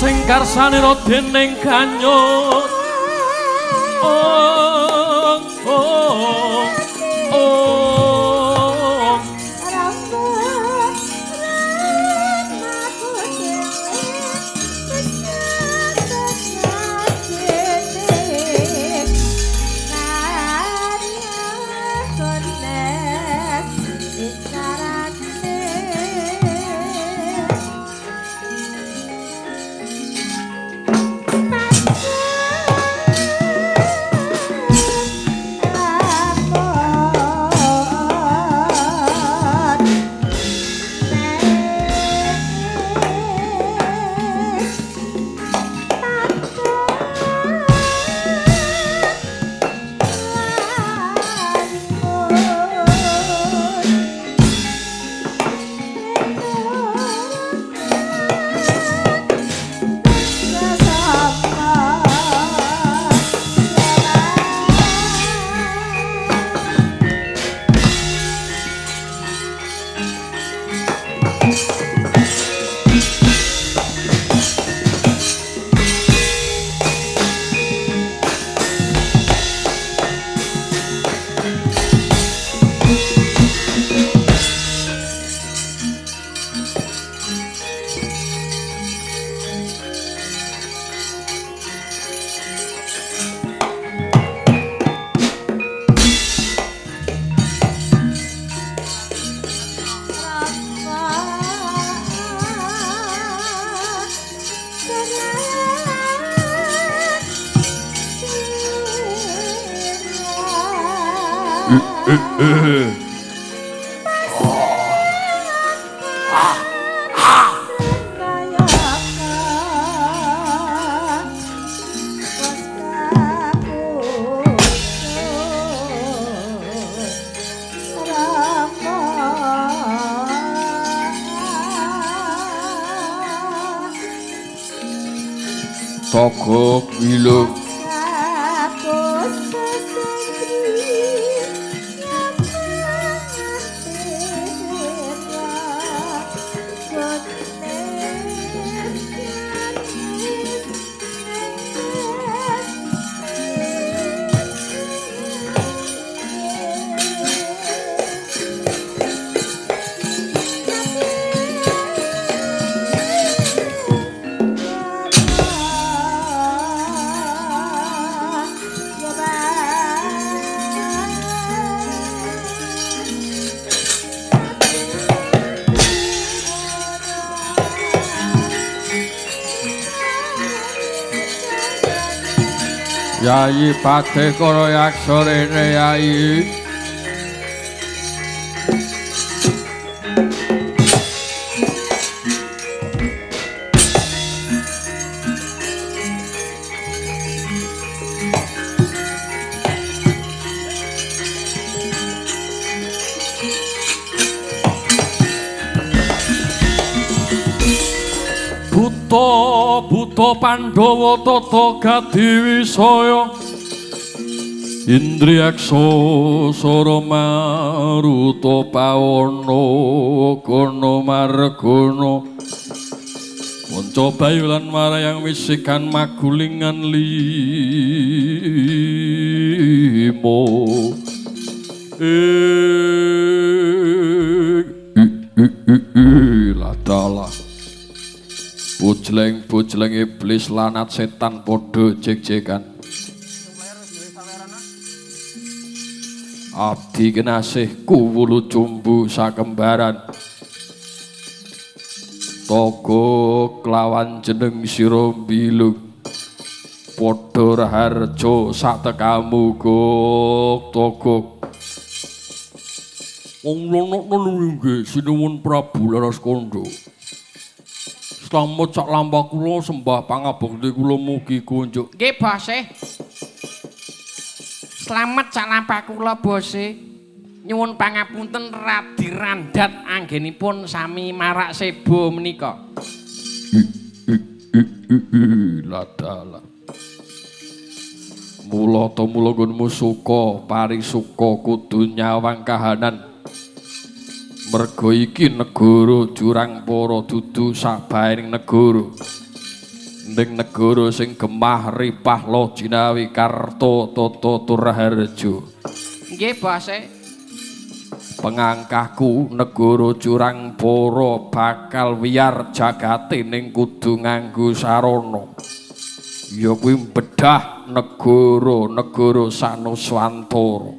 sing karsanira dening ganyut oh oh oh Togok Wiluk Yayi Patekara Yaksa rene Yayi Buta Pandhawa tata Gadiwisaya Indriyaksa Sara Maruta Pawana Gana Margana Manca Bayu lan Marayang Wisikan Magulingan Lima Ladalah Bojleng iblis lanat setan padha jek-jekan Abdi kenasih kuwulu cumbu sakembaran Togo kelawan jeneng sira bilung padha raharja satekamu gok Togo wong lono nggih sinuwun Prabu Laraskandha Slamet sak lampah kula sembah pangabekti kula mugi kunjuk. Nggih, Bose. Slamet sak lampah kula, Bose. Nyuwun pangapunten radi randhat anggenipun sami marak sebo menika. Ladalah. Mula ta mula nggonmu suka, paring suka kudu nyawang kahanan. Merga iki negara jurang para dudu sabaening negara. ning negara sing gemah ripah lo jinawi karto toto turaharjo. Nggih, Bose. Pengangkahku negara jurang poro bakal wiyar jagate ning kudu nganggo sarana. Ya kuwi bedah negara Sanuswantara.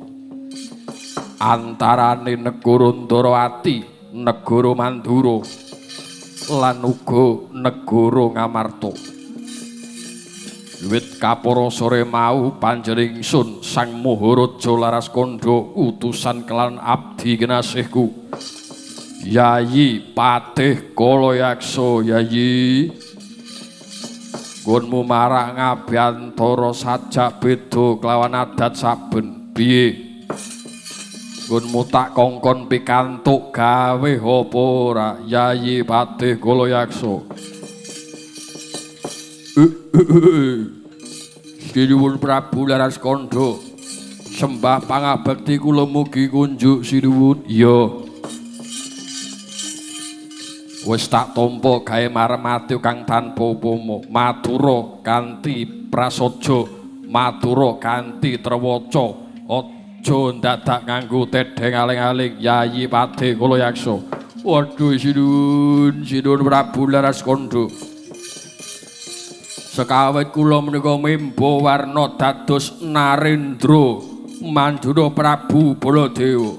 Antarane negara Ndarawati, negara Mandura lan uga negara Ngamarta. Wiwit kapara sore mau panjenengan ingsun Sang Maharaja Laraskandha utusan kelan abdi kinasihku Yayi Patih Kalayaksa. Yayi gunmu marak ngabiyantara sajak beda kelawan adat saben piye gunmu tak kongkon pikantuk gawe apa ora Yayi Patih Kalayaksa. Sinuwun Prabu Laraskandha sembah pangabekti kula mugi kunjuk sinuwun. Iya wis tak tampa gawe maremati kang tanpa upama matura kanthi prasaja matura kanthi trewaca aja ndadak nganggo tedheng aling-aling Yayi Patih Kalayaksa. Waduh sinuwun Prabu Laraskandha sekawit kula menika mimba warna dados Narendra Mandura Prabu Baladewa.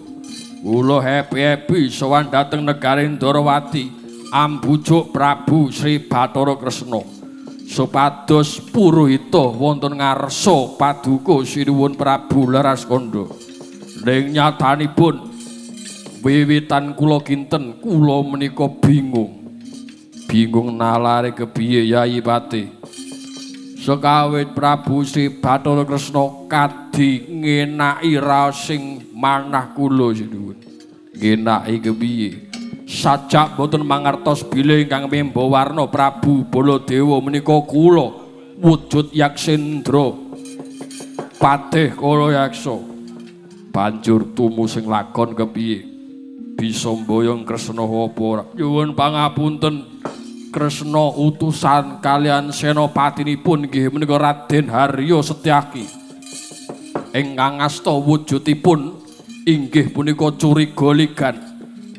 Kula happy sowan dhateng negari Ndarawati ambujuk Prabu Sri Bathara Kresna supados puruhita wonten ngarsa paduka sinuwun Prabu Laraskandha. Ning nyatanipun wiwitan kula kinten kula menika bingung nalare kepiye Yayi Patih. Sekawit Prabu Sri Bathara Kresna kadi ngenaki raos sing manah kula sinuwun. Ngenaki kepiye? Sajak boten mangertos bilih ingkang mimba warna Prabu Baladewa menika kula wujud Yaksendra Patih Kalayaksa. Banjur tumu sing lakon kepiye? Bisa mboyong Kresna apa ora? Nyuwun pangapunten. Kresna utusan kalian senopatinipun nggih menika Raden Harya Setyaki. Ingkang ngasta wujudipun inggih punika Curiga Ligan.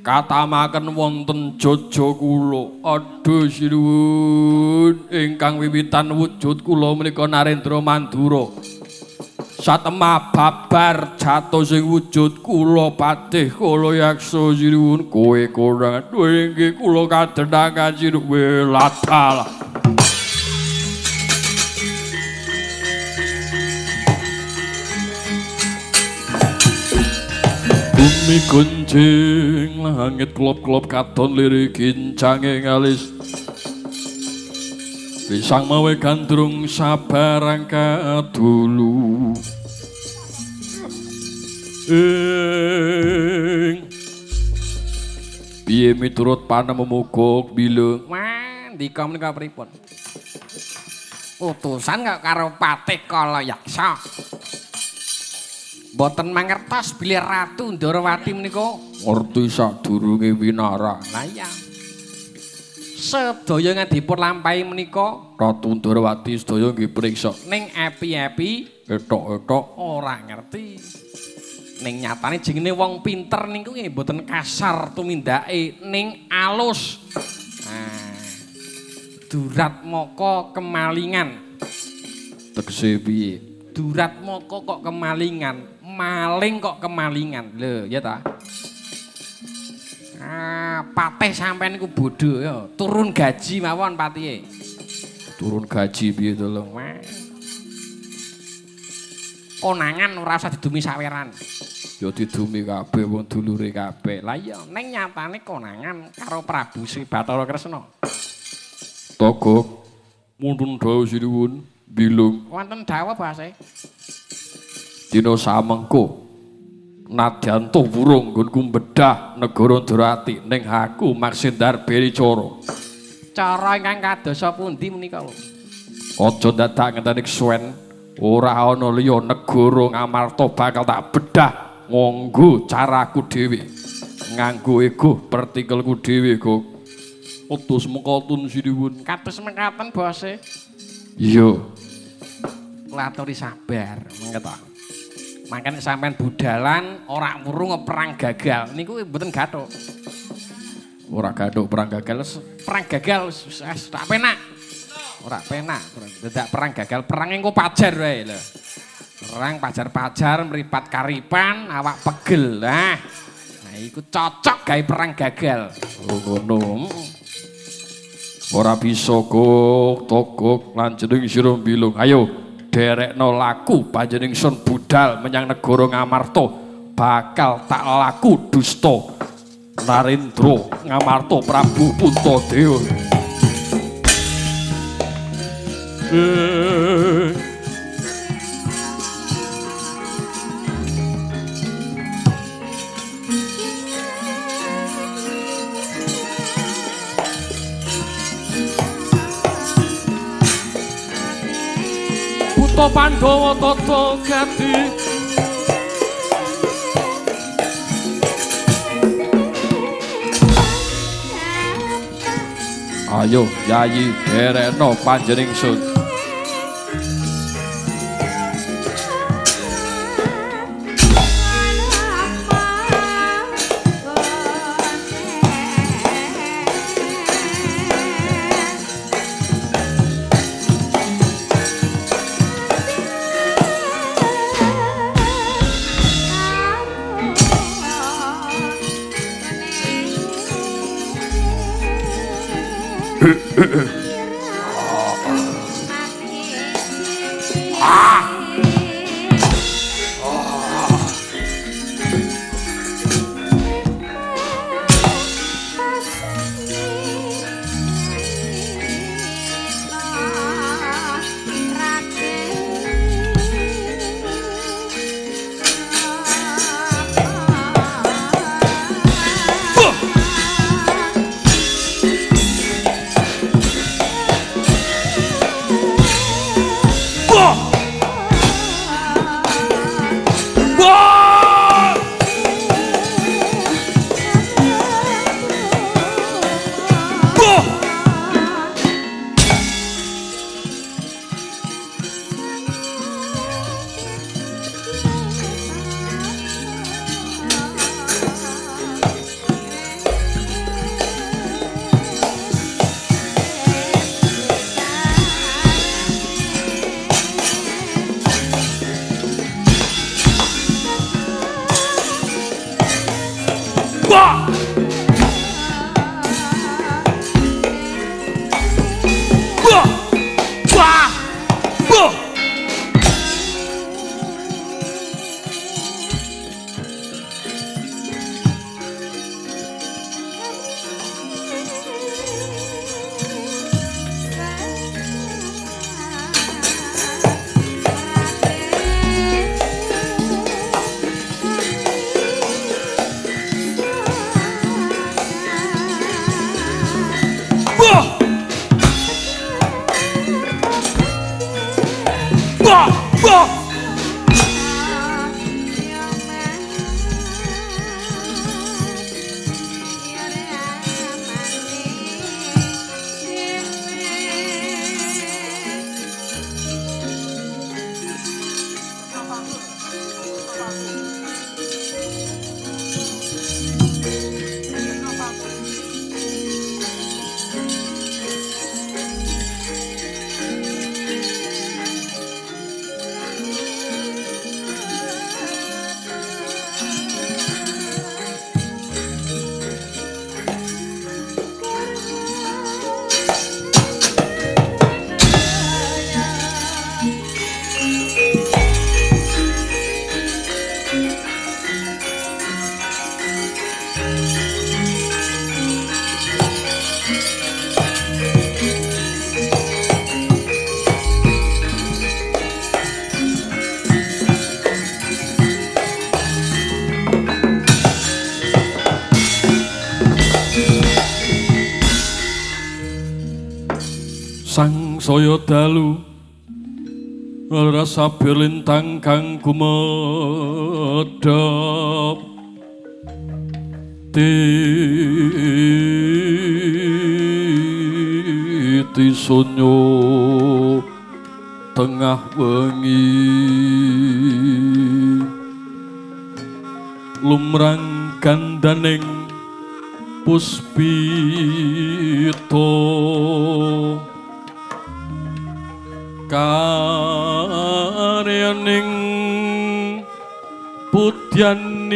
Katamaken wonten jaja kula. Aduh sinuwun ingkang wiwitan wujud kula menika Narendra Mandura. Satemah babar jatuh sing wujud kula Patih Kalayaksa sinuwun kowe konangan nggih kula kadhenangan sinuwun latala. Bumi gunjing langit klop-klop katon lirik kincange ngalis Pisang mawe gandrung sabarang kadulu piye miturut panemumugok bilung. Wah, ndika menika pripun? Utusan kok karo Patih Kalayaksa. Mboten mangertos bilih Ratu Ndarawati menika ngerti sadurunge winara. Lah iya. Sedaya ngadipun lampahi menika Ratu Ndarawati sedaya nggih priksa. ning epi-epi Etok-etok ora ngerti. Ning nyatane jenenge wong pinter niku nggih mboten kasar tumindake ning alus. Nah, durat moko kemalingan. tegese piye? Durat moko kok kemalingan, maling kok kemalingan. Lho, ya ta? Patih sampean niku bodho ya. Turun gaji mawon patihe. Turun gaji piye to, Lho? Konangan ora usah didumi saweran. Ya didumi kabeh wong dulure kabeh. Lah iya, ning nyatane konangan karo Prabu Sri Bathara Kresna. Togok muntun dawuh sinuwun bilung. Wonten dawuh bahasa. Dina samengko nadyan tuh wurung nggonku bedah negara Ndarawati ning aku maksindar Bericara. Cara ingkang kadosa pundi menika lho? Aja dadak ngenteni kesuwen, ora ana liya negara Ngamarta bakal tak bedah nganggo caraku dhewe. Nganggo ego partikelku dhewe, Gok. Otos mengkotun sidiwun. Kados mengkaten bose. Iya. Laturi sabar, mengko. Makane sampean budalan ora wuru ngeperang gagal. Niku mboten gathuk. Ora gathuk perang gagal. Perang gagal wis tak penak. Ora penak, dadak perang gagal, perang engko pajar wae lho. Perang pajar-pajar mripat karipan, awak pegel. Nah iku cocok gawe perang gagal. Oh ngono. Ora bisa gok togok lan jeneng sira bilung. Ayo derekno laku panjenengsun budal menyang negara Ngamarta bakal tak laku dusta Narendra Ngamarta Prabu Puntadewa. Puto Pandhawa tata gati Ayo Yayi derekno panjenengsun. Saya dalu rasa berlintang kang kumedhop ati sunyo tengah wengi lumrang gandaning puspito karyaning putyaniro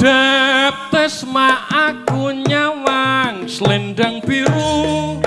Deptes ma aku nyawang selendang biru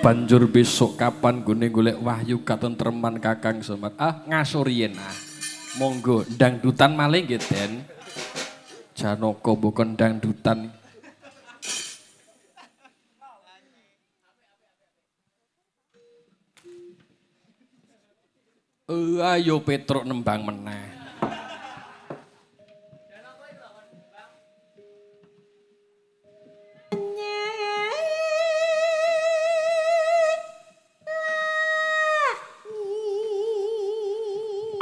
banjur besok kapan gune golek wahyu katentreman Kakang Semar ngasurien monggo dangdutan malih nggih Den Janaka bukan dangdutan ayo Petruk nembang meneh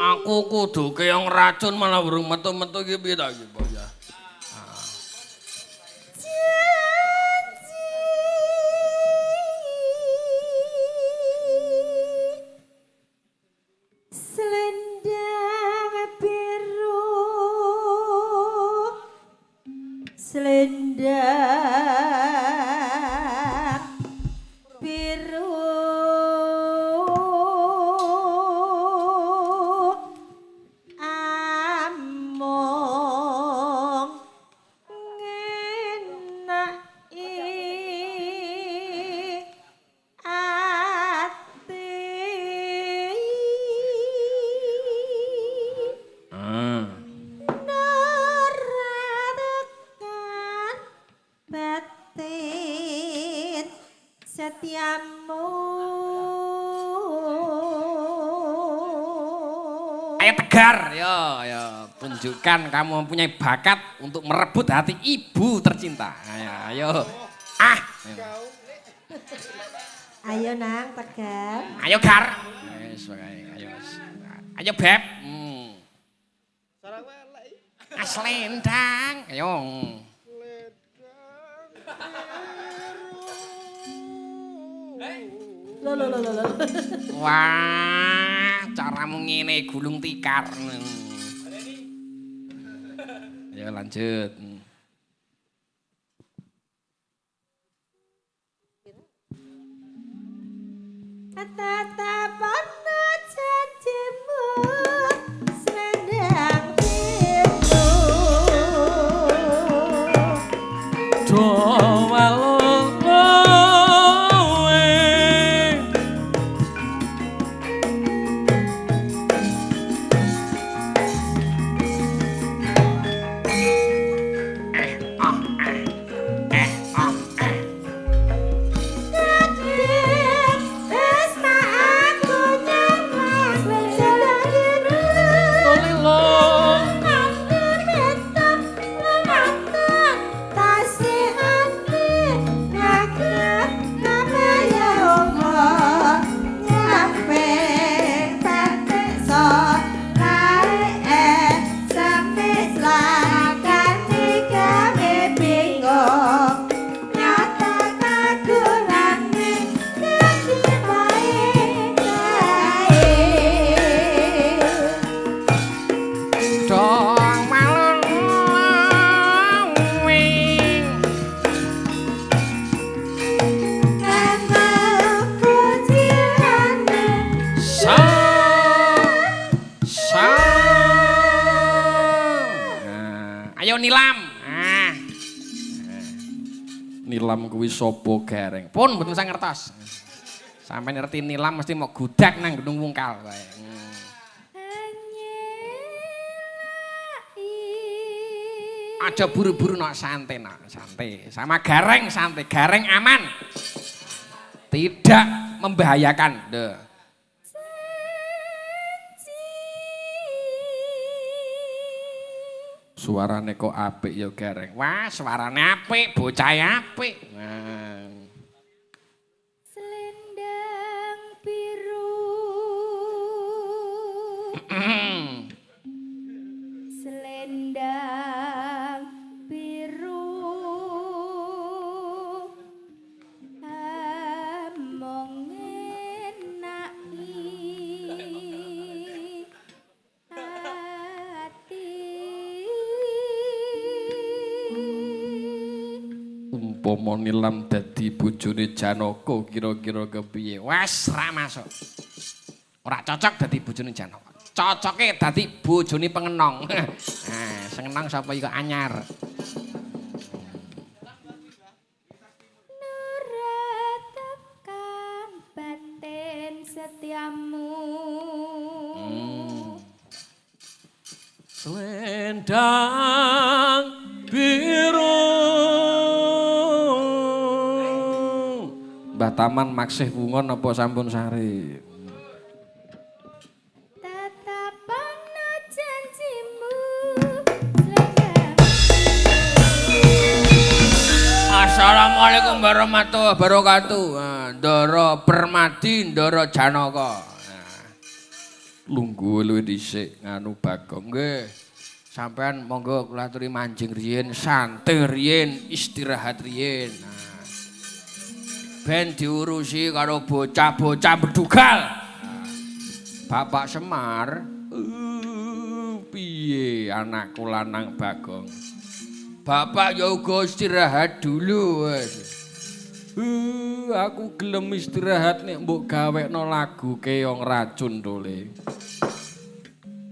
aku kudu keong racun malah burung metu-metu iki piye ta iki Mbok ya. Selendang biru selendang biru setiamu. Ayo Tegar, yo tunjukkan kamu mempunyai bakat untuk merebut hati ibu tercinta. Ayo. Ayo nang Tegar. Ayo Gar. Ayo Beb. Selendang. Ayo. Loh. Wah, caramu ngene gulung tikar. Ayo lanjut. Tatapan janjimu selendang biru. Aku Nilam kuwi sapa Gareng? Pun mboten saya ngertos. Sampai ngerti nilam mesti mau gudak nang Gunung Wungkal wae. Aja buru-buru nak santai nak, santai. Sama Gareng santai, Gareng aman. Tidak membahayakan. Deh. Suarane kok apik ya Gareng. Wah, suarane apik, bocah apik. Nah. Selendang biru. Selendang biru. Among enaki ati. Umpama Nilam dadi bojone Janaka kira-kira kepiye? Wes ra masuk. Ora cocok dadi bojone Janaka. Cocoke dadi bojone pengenong. Nah, sing enong sapa iku anyar. Nuratkan batin setiamu. Selendang biru. Mbah Taman maksih wungon apa sampun sare? Tatapan janjimu. Selendang. Assalamualaikum warahmatullahi wabarakatuh. Ndara Permadi, Ndara Janaka. Lungguh luwih dhisik nganu Bagong. Nggih. Sampean monggo kula aturi manjing riyin, santai riyin, istirahat riyin. Ben diurusi karo bocah-bocah bedugal. Bapak Semar, Piye anakku lanang Bagong? Bapak ya uga istirahat dulu wis. Aku gelem istirahat nek mbok gawekno lagu keong racun dole.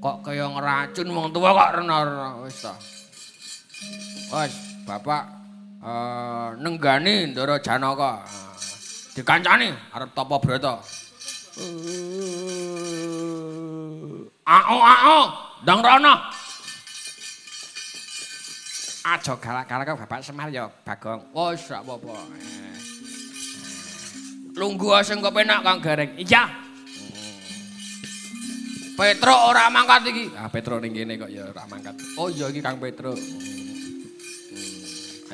Kok kaya ngeracun wong tuwa kok rena-rena wis ta. Wis, Bapak nenggani Ndara Janaka. Dikancani arep tapa brata. Ndang rono. Aja galak-galak kok Bapak Semar ya, Bagong. Wis ora apa-apa. Lungguh sing kepenak Kang Gareng. Iya. Petro ora mangkat iki. Ah Petro ning kene kok ya ora mangkat. Oh iya iki Kang Petro.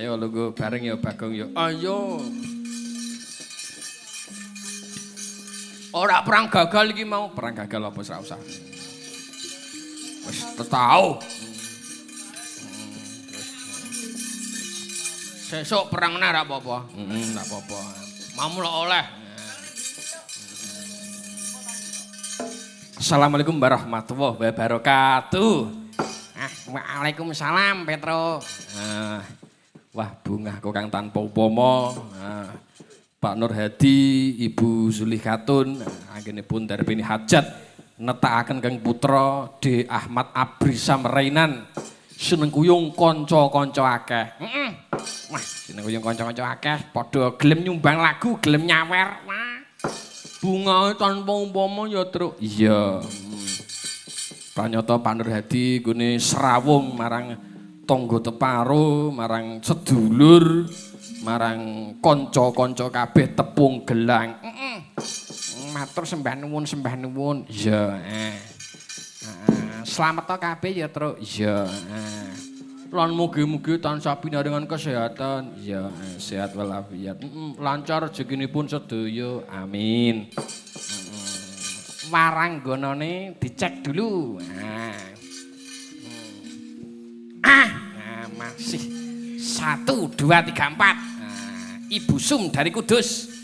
Ayo lungguh bareng ya Bagong ya. Ayo. Ora perang gagal iki mau. Perang gagal apa ora usah. Wis tau. Sesuk perang ora apa-apa. Enggak apa-apa. Mamula oleh. Assalamualaikum warahmatullahi wabarakatuh. Waalaikumsalam Petro. Wah bungah kok kang tanpa upama. Pak Nur Hadi, Ibu Zulikhatun, anggenipun darbini hajat netakaken kang putra D Ahmad Abrisam Rainan. Seneng kuyung kanca-kanca akeh. Wah, seneng kuyung kanca-kanca akeh padha gelem nyumbang lagu, gelem nyawer. Wah. Bunga tanpa umpama ya truk. Iya. Pranyata Pak Nur Hadi gune serawung marang tangga teparo, marang sedulur, marang kanca-kanca kabeh tepung gelang. Matur sembah nuwun. Iya. Slamet to kabeh ya, Truk. Iya. Lan mugi-mugi tansah pinaringan kesehatan. Iya, sehat walafiat. Lancar rezekinipun sedaya. Amin. Waranggonane dicek dulu. Masih 1, 2, 3, 4. Ibu Sum dari Kudus.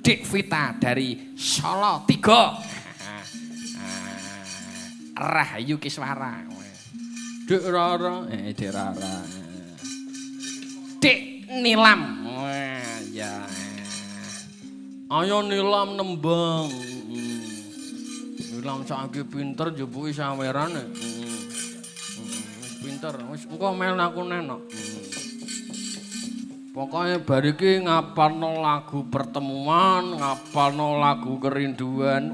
Dik Vita dari Solo 3. Rahayu Kiswara. Dik Rara, Dik Rara. Dik Nilam. Wah, ya. Ayo Nilam nembang. Nilam saiki pinter jebuki saweran. Wis pinter, wis engko mel aku nenok. Pokoknya bar iki ngapalno lagu pertemuan, ngapalno lagu kerinduan.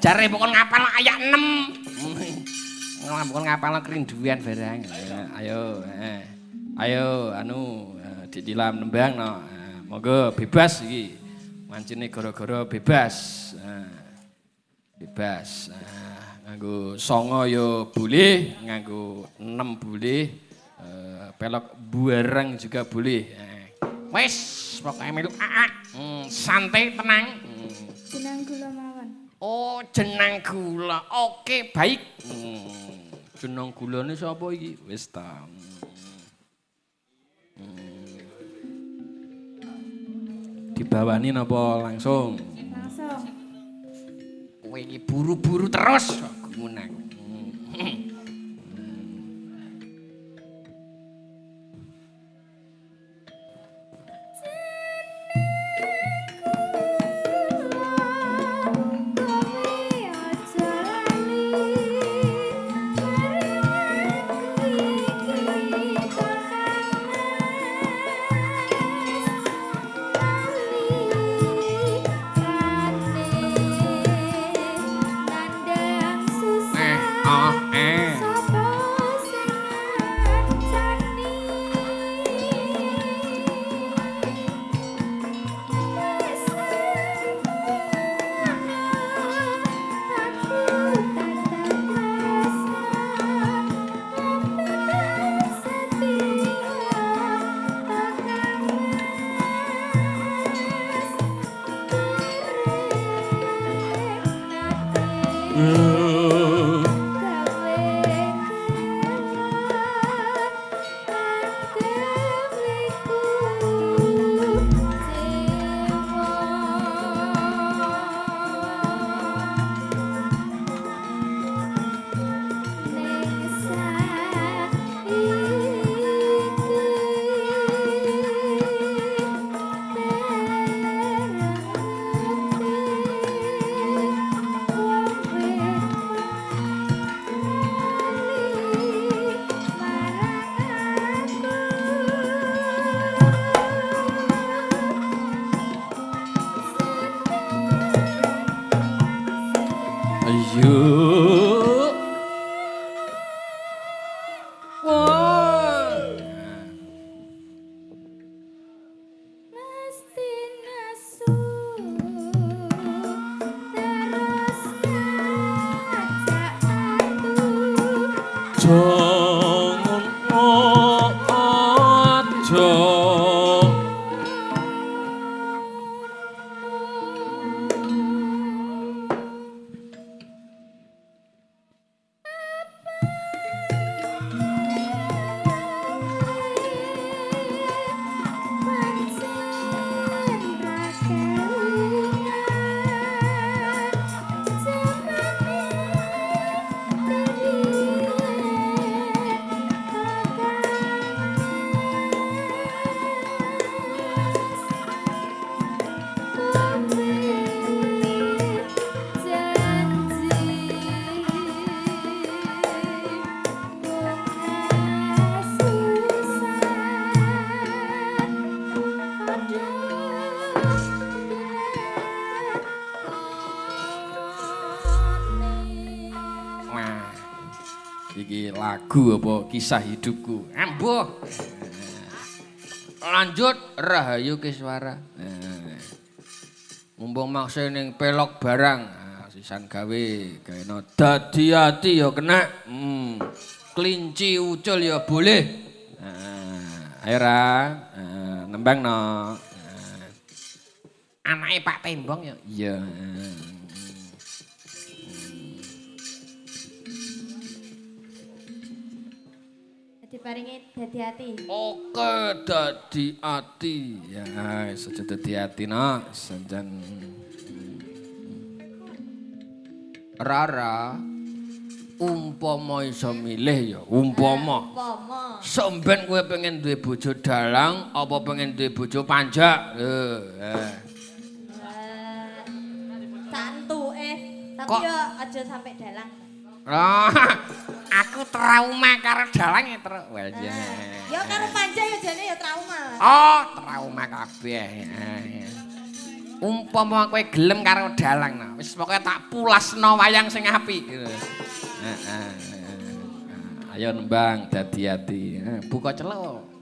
Jare pokok ngapalno ayat 6. Pokok ngapalno kerinduan barang. Ayo, ayo anu didilam nembang no. Monggo bebas iki. Mancine gara-gara bebas. Bebas. Nganggo 9 ya boleh, nganggo 6 boleh. Pelok buarang juga boleh. Wes, pokoknya melu santai tenang. Jenang gula mawon. Oh, jenang gula. Oke, baik. Jenang gulane sapa iki? Wis ta. Dibawani napa langsung? Langsung. Kowe iki buru-buru terus kok gumunang. Iki lagu apa kisah hidupku. Ambuh. Lanjut Rahayu Kiswara. Mumpung maksa ning pelok barang, sisan gawe gaeno dadi ati ya kena. Kelinci ucul ya boleh. Ayo ra, nembang no. Anake Pak Tembong ya. Iya. Diparingi dadi ati. Oke, dadi ati. Ya, saja dadi ati no, sanjan. Rara umpama iso milih ya, umpama. Sampeyan kowe pengen duwe bojo dalang apa pengen duwe bojo panjak? Santuke, tapi Kok? yo aja sampe dalang. Oh, aku trauma karo dalang ya terus. Well, ya. Ya karo panja ya jane ya trauma. Oh, trauma kabeh. Umpama kowe gelem karo dalang, nah, wis pokoke tak pulasno wayang sing apik. Ayo nembang dadi ati. Buka celuk.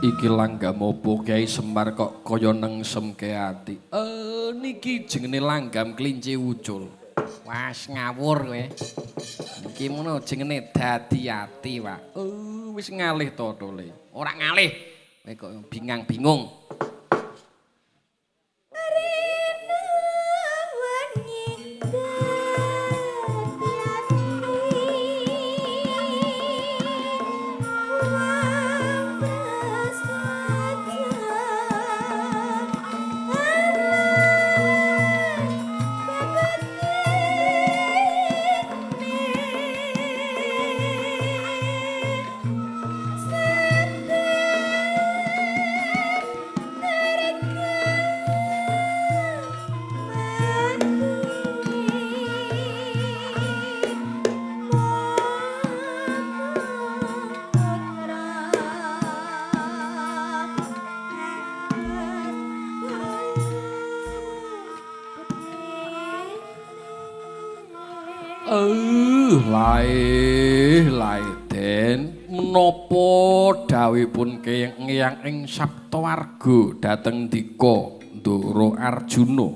Iki langgam opo Kyai Semar kok kaya nengsemke ati. Niki jenenge langgam kelinci ucul. Wes ngawur kowe. Iki ngono jenenge dadi ati, Pak. Wis ngalih to tole. Ora ngalih. Kowe kok bingung-bingung. Lae den menapa dawuhipun Kyang ing Saptawarga dhateng Dika Ndara Arjuna.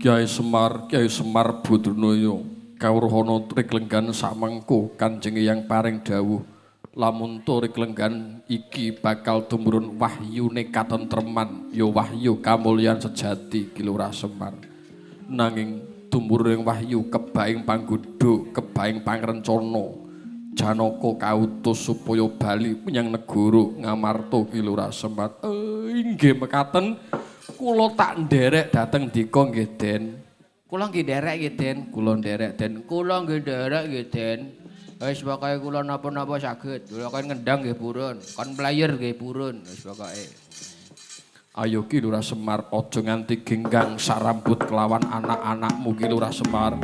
Kyai Semar Badranaya kawruhana Triglenggan samengko Kanjeng Hyang paring dawuh lamun Triglenggan iki bakal tumurun wahyune katentreman ya wahyu kamulyan sejati Kilurah Semar. Nanging tumurung wahyu kebaing panggodha kebaing pangrencana Janaka kautus supaya bali menyang negara Ngamarta Kilura Semar. Inggih mekaten kula tak nderek dhateng dika nggih Den. Kula nggih nderek nggih Den. Kula nderek Den. Kula nggih nderek nggih Den. Wis pokoke kula napa-napa saged. Kula kan ngendang nggih purun, kon player nggih purun, wis pokoke. Ayo Ki Lurah Semar aja nganti genggang sarambut kelawan anak-anakmu Ki Lurah Semar.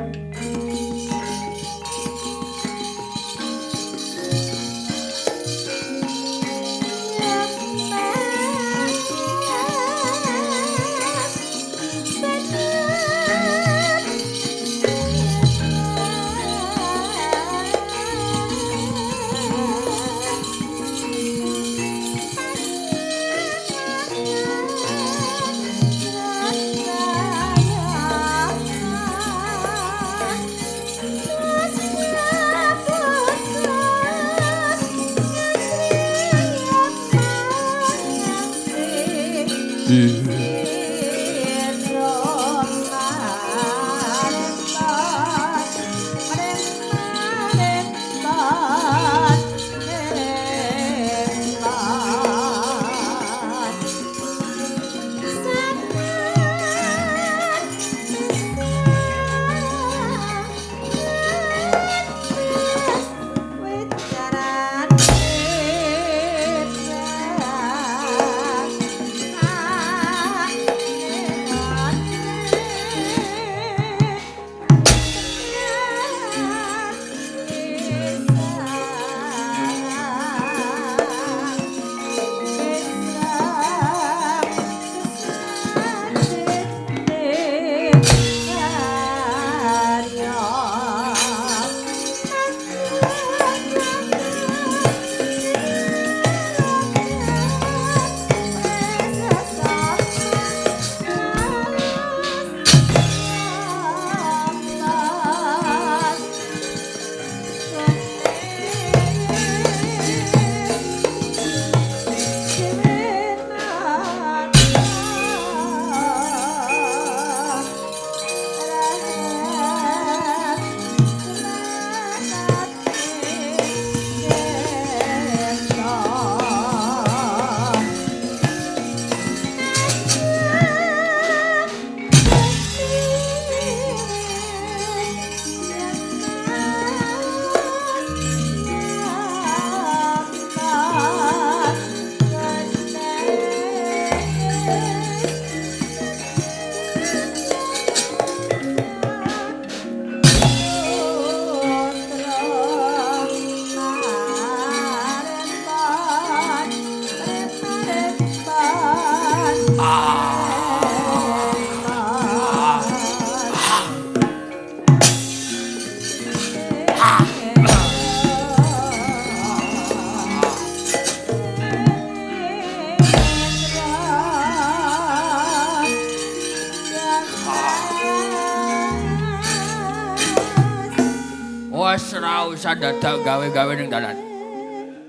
Wes ora usah dadak gawe-gawe ning dalan.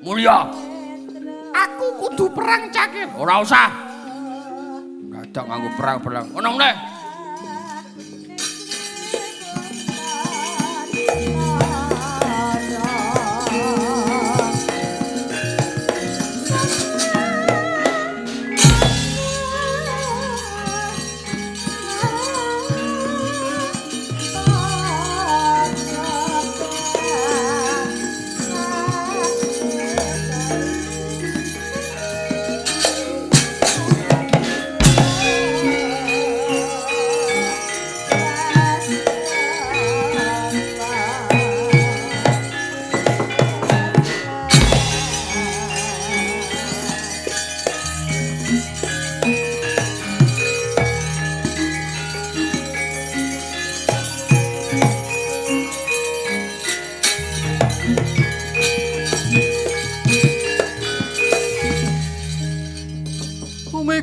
Mulya. Aku kudu perang cakil. Ora usah. Dadak nganggo perang-perang. Ono meneh.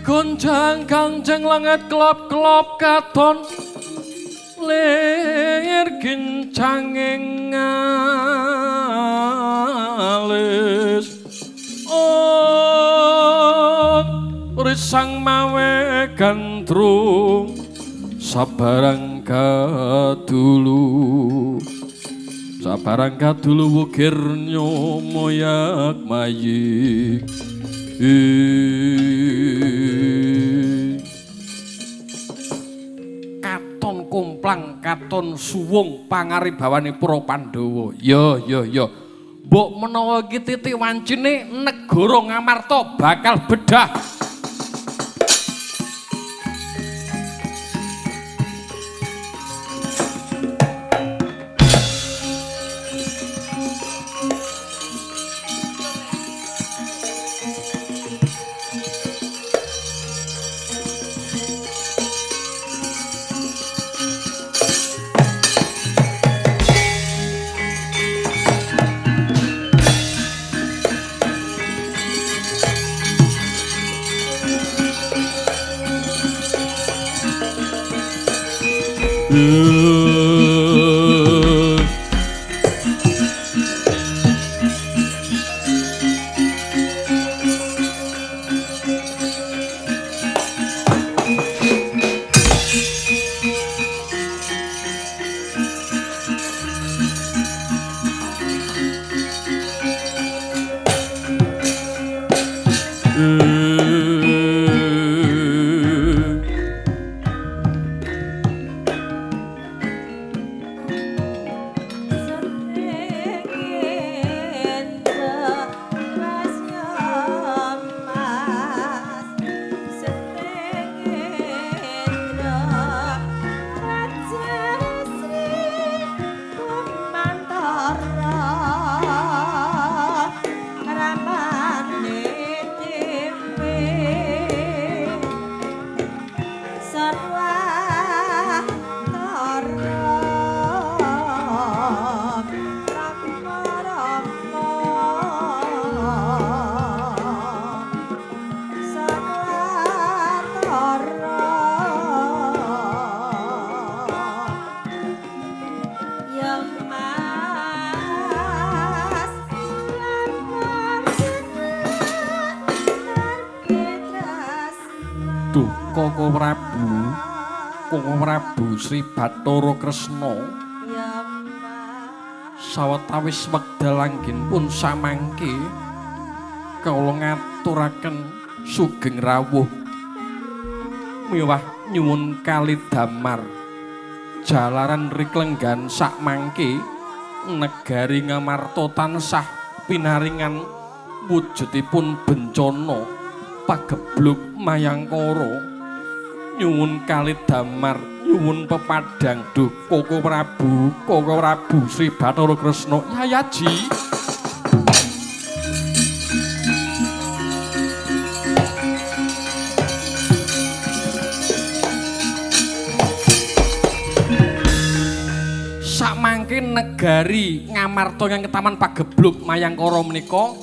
Gonjang kanjeng langit kelop-kelop katon lir gincanging alis risang mawe gandrung sabarang kadulu sabarang kadul wukir nyomoyak mayik katon kumplang katon suwung pangaribawane para Pandhawa ya mbok menawa iki titik wancine negara Ngamarta bakal bedah. Koko Prabu Sri Bathara Kresna sawetawis wekdal anggenipun samangke kawula ngaturaken sugeng rawuh miwah nyuwun kalidamar jalaran riklenggan sakmangke negari Ngamarta tansah pinaringan wujudipun bencana pageblug mayangkara nyuwun kalidamar nyuwun pepadang duh Koko Prabu Sri Bathara Kresna Yayaji sakmangke negari Ngamarta yang ketaman pageblug mayangkara menika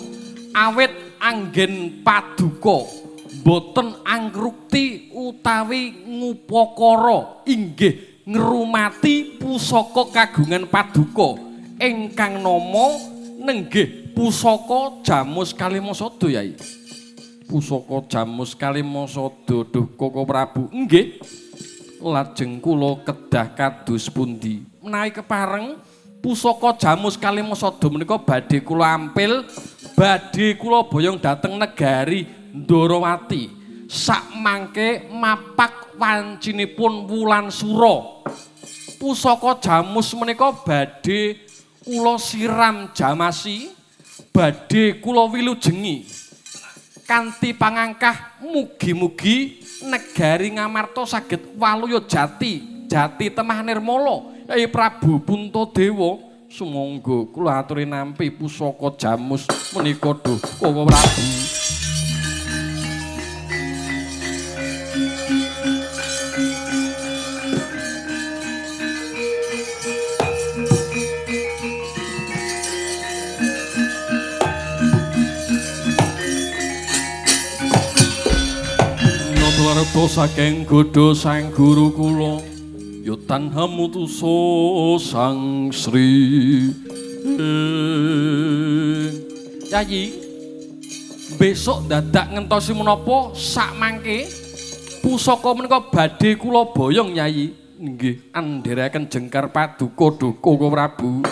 awit anggen paduka boten angrukti utawi ngupakara inggih ngrumati pusaka kagungan paduka ingkang nama nenggih pusaka Jamus Kalimasada Yai. Pusaka Jamus Kalimasada duh Koko Prabu nggih lajeng kula kedah kados pundi menawi kepareng pusaka Jamus Kalimasada menika badhe kula ampil badhe kula boyong dhateng negari Ndorowati sakmangke mapak wancinipun wulan sura pusaka Jamus menika badhe kula siram jamasi badhe kula wilujengi kanthi pangangkah mugi-mugi negari Ngamarta saged waluya jati temah nirmala Yai Prabu Puntadewa sumangga kula aturi nampi pusaka Jamus menika duh Koko Prabu. Warta saking godha sang guru kula ya tanha mutusa sang Sri Yayi besok dadak ngentosi menapa sakmangke pusaka menika badhe kula boyong Yayi nggih andheraken jengkar paduka duh Koko Prabu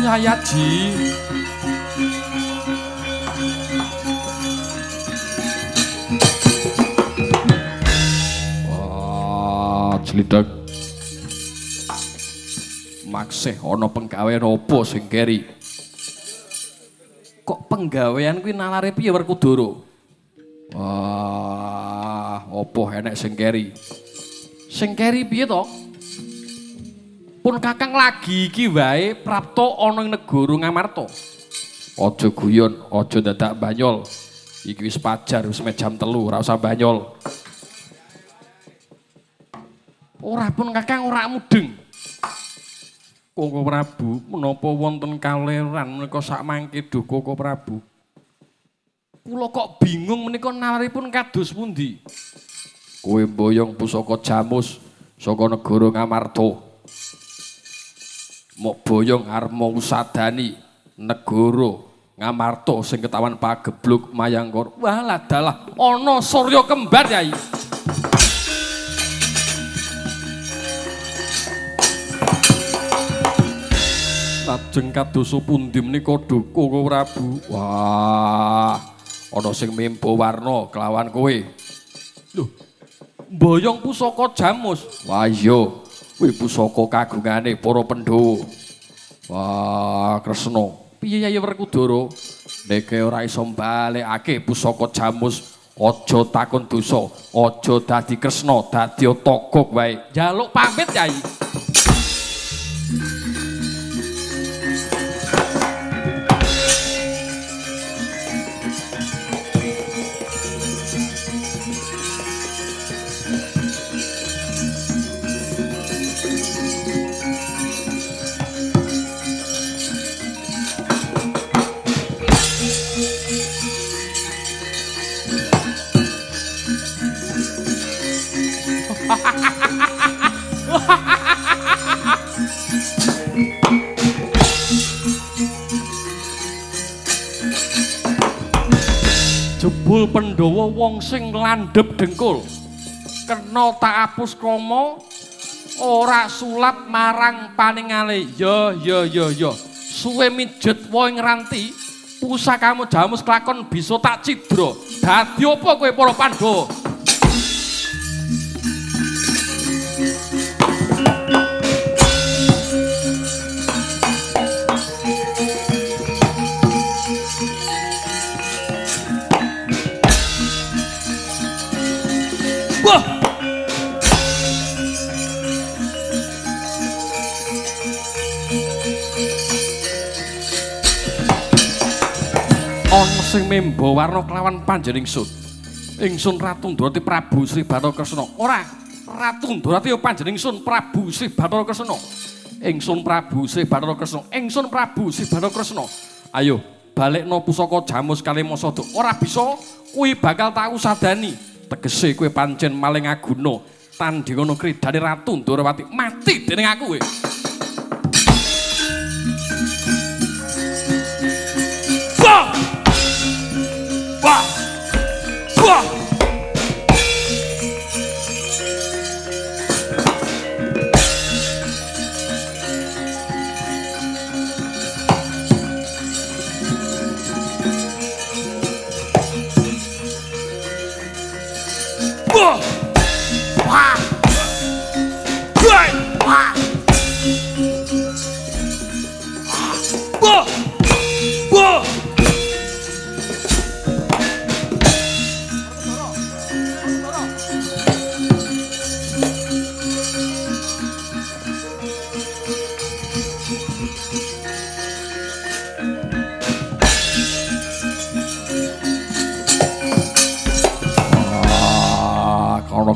Yayaji. Wah, jlidak. Maksih ana penggawean apa sing keri? Kok penggawean kuwi nalare piye Werkudara? Wah, apa enek sing keri? Sing keri piye to? Pun Kakang lagi iki wae prapta ana ing negara Ngamarta. Aja guyon, aja dadak banyol. Iki wis pajar, wis jam 3, ora usah banyol. Ora pun Kakang ora mudeng. Koko Prabu, menapa wonten kaleran menika sakmangke duh Koko Prabu? Kula kok bingung menika nalaripun kados pundi? Kowe mboyong pusaka jamus saka negara Ngamarta. Mok boyong arep mau usadani negara Ngamarta sing ketawan pagebluk mayangkara. Walah dalah ana Surya kembar Yai. Lajeng kadosa pundi menika duh Koko Prabu? Wah, ana sing mempo warna kelawan kowe. Lho, mboyong pusaka jamus. Wah iya, kuwi pusaka kagungane para Pandhawa. Wah, Kresna, Piye Yai Werkudara? nek ora iso balekake pusaka jamus, aja takon dosa, aja dadi Kresna, dadi togok wae. Jaluk pamit Yai. Jebul Pandhawa wong sing landhep dengkul. Kena tak apus krama ora sulap marang paningale. Ya. Suwe mijet wae ngranti pusakamu jamus kelakon bisa tak cidra. Dadi apa kowe para Pandhawa? Ana sing memba warna kelawan panjenengsun. Ingsun Ratu Ndorati Prabu Sri Bathara Kresna. Ora, Ratu Ndorati panjenengsun Prabu Sri Bathara Kresna. Ingsun Prabu Sri Bathara Kresna. Ingsun Prabu Sri Bathara Kresna. Ayo, balekno pusaka jamus kali Masada. Ora bisa, kuwi bakal tak usadani. Tegese kowe pancen maling aguna. Tandingana kridane Ratu Ndorowati mati dening aku kowe.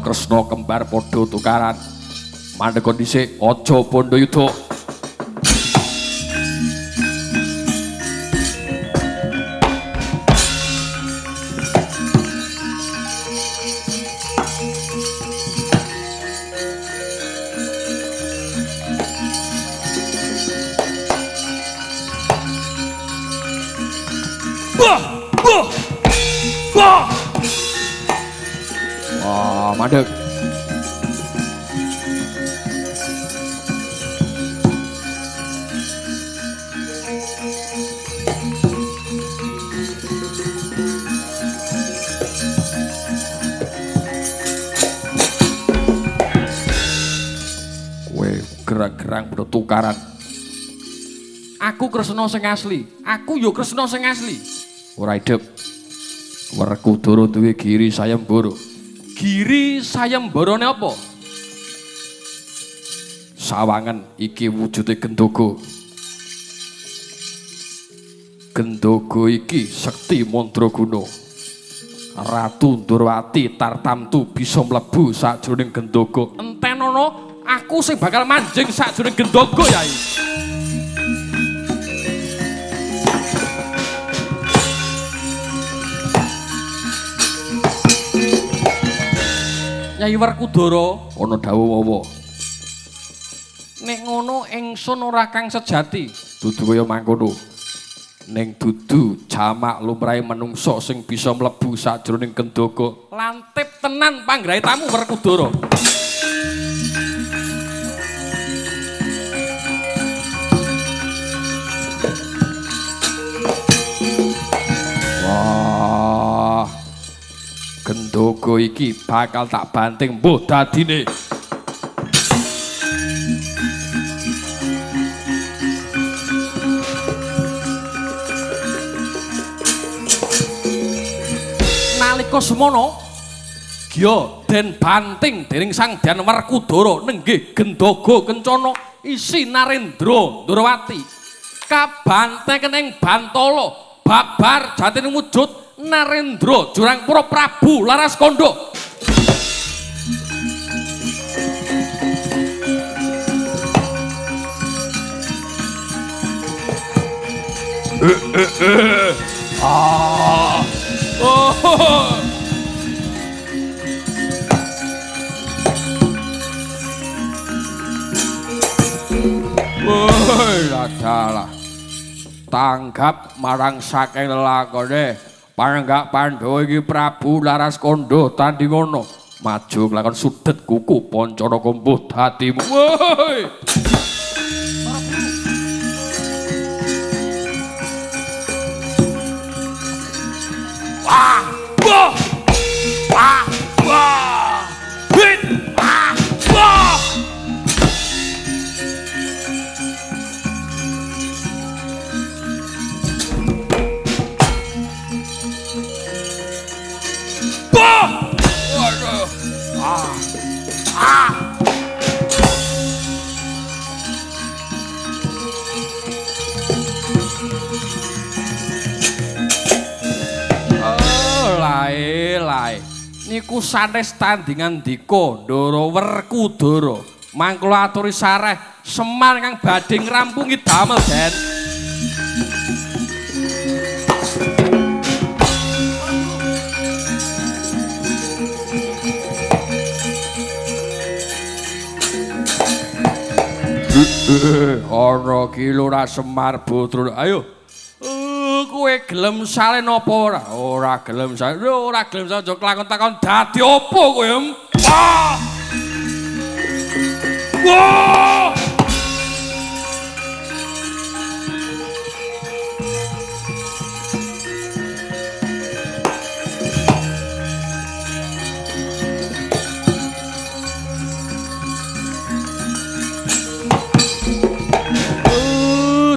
Kresna kembar padha tukaran. Mandheka dhisik aja bandha yuda. Wah, mandek. gerang-gerang padha tukaran. Aku Kresna sing asli, aku yo Kresna sing asli. Ora idep. Werkudara duwe giri sayembara. Giri sayembarane apa? Sawangen iki wujude Gendhoga. Gendhoga iki sekti mandraguna. Ratu Ndorowati tartamtu bisa mlebu sakjroning Gendhoga. Entenono aku sing bakal manjing sakjroning Gendhoga Yai. Nyai Werkudara ana dawuh apa? Nek ngono ingsun ora kang sejati, dudu kaya mangkono. Ning dudu jamak lumrahe manungsa sing bisa mlebu sakjroning Gendhoga. Lantip tenan panggrahe tamu Werkudara. Wah. Gendhoga iki bakal tak banting mbuh dadine. Nalika semono Gya den banting dening Sang Hyang Werkudara nenggih Gendhoga Kencana isi Narendra Ndorowati. Kabanteken ing Bantala babar jatine wujud Narendra Jurangpura Prabu Laraskandha. Ladalah tanggap marang saking lelakone panenggak Pandhawa iki Prabu Laraskandha tandingana maju nglakon sudet kuku pancana kumpuh dadimu. Woi wah wah wah wah hit wah wah lae niku sanes tandingan dika Ndara Werkudara. Mangkula aturi sareh Semar kang badhe ngrampungi damel Den. Ana ki Lurah Semar Putra. Ayo. Kowe gelem salen apa ora? Ora gelem salen. Ora gelem salen aja kelakon takon dadi apa kowe? Wah! Wah!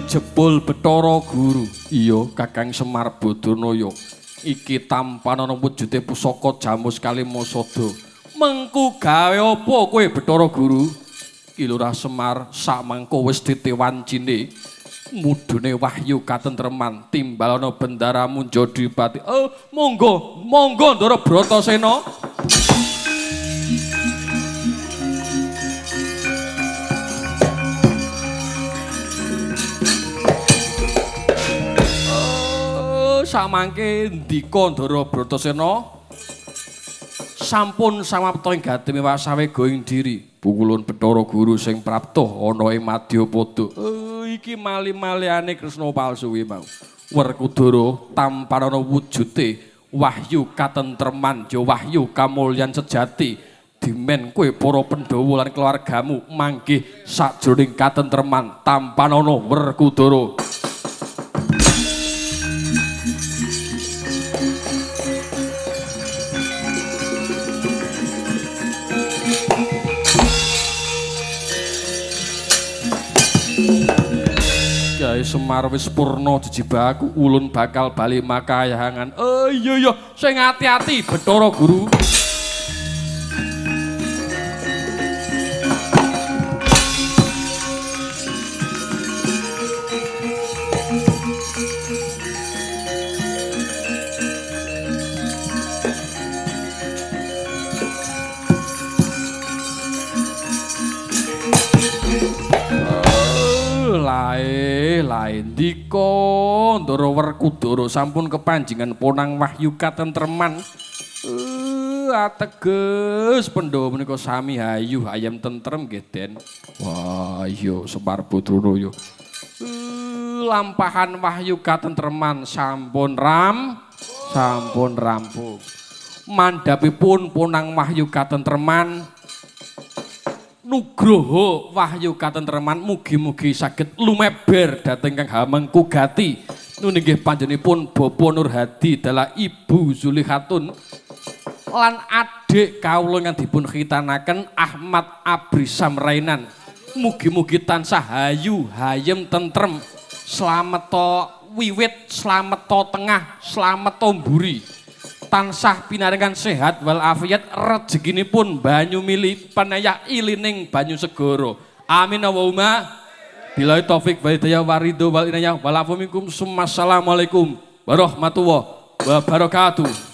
Jebul Bathara Guru. Iya, Kakang Semar Badanaya. Iki tampanana wujude pusaka Jamus Kalimasada. Mengku gawe apa kowe Bathara Guru? Ki Lurah Semar samangko wis ditewancine. Mudune wahyu katentreman timbalana bendaramu Jodipati. Monggo, monggo Ndara Bratasena. Samangke ndika Ndara Bratasena sampun samapta ing gateme wasawe going diri. Pukulun Bathara Guru sing prapta ana ing Madyapada. Iki mali-maliane Kresna palsu kuwi mau. Werkudara tampanana wujude wahyu katentreman, ya wahyu kamulyan sejati. Dimen kowe para Pandhawa lan keluargamu manggih sakjroning katentreman tampanana Werkudara. Jahe Semar wis purna jejibaku ulun bakal bali makayahangan. Iya sing ati-ati Bathara Guru. Lae ndika Ndara Werkudara sampun kepanjingan ponang wahyu katentreman. Ateges Pandhawa menika sami hayu hayam tentrem nggih Den. Wah iya Semar Badraya. Lampahan wahyu katentreman sampun rampung. Mandhapipun ponang wahyu katentreman nugroho wahyu katentreman mugi-mugi saged lumeber dhateng Kang Hamengku Gati nuninggih panjenenganipun Bapa Nurhadi dalah Ibu Zulikhatun lan adik kawula ingkang dipun khitanaken Ahmad Abrisam Rainan mugi-mugi tansah hayu hayem tentrem slameta wiwit slameta tengah slameta mburi tansah pinaringan sehat wal afiat rezekinipun banyu mili panaya ilining banyu segara amin Allahumma billahi taufik wa hidayah waridho wal inayah wal afu minkum. Assalamualaikum warahmatullahi wabarakatuh.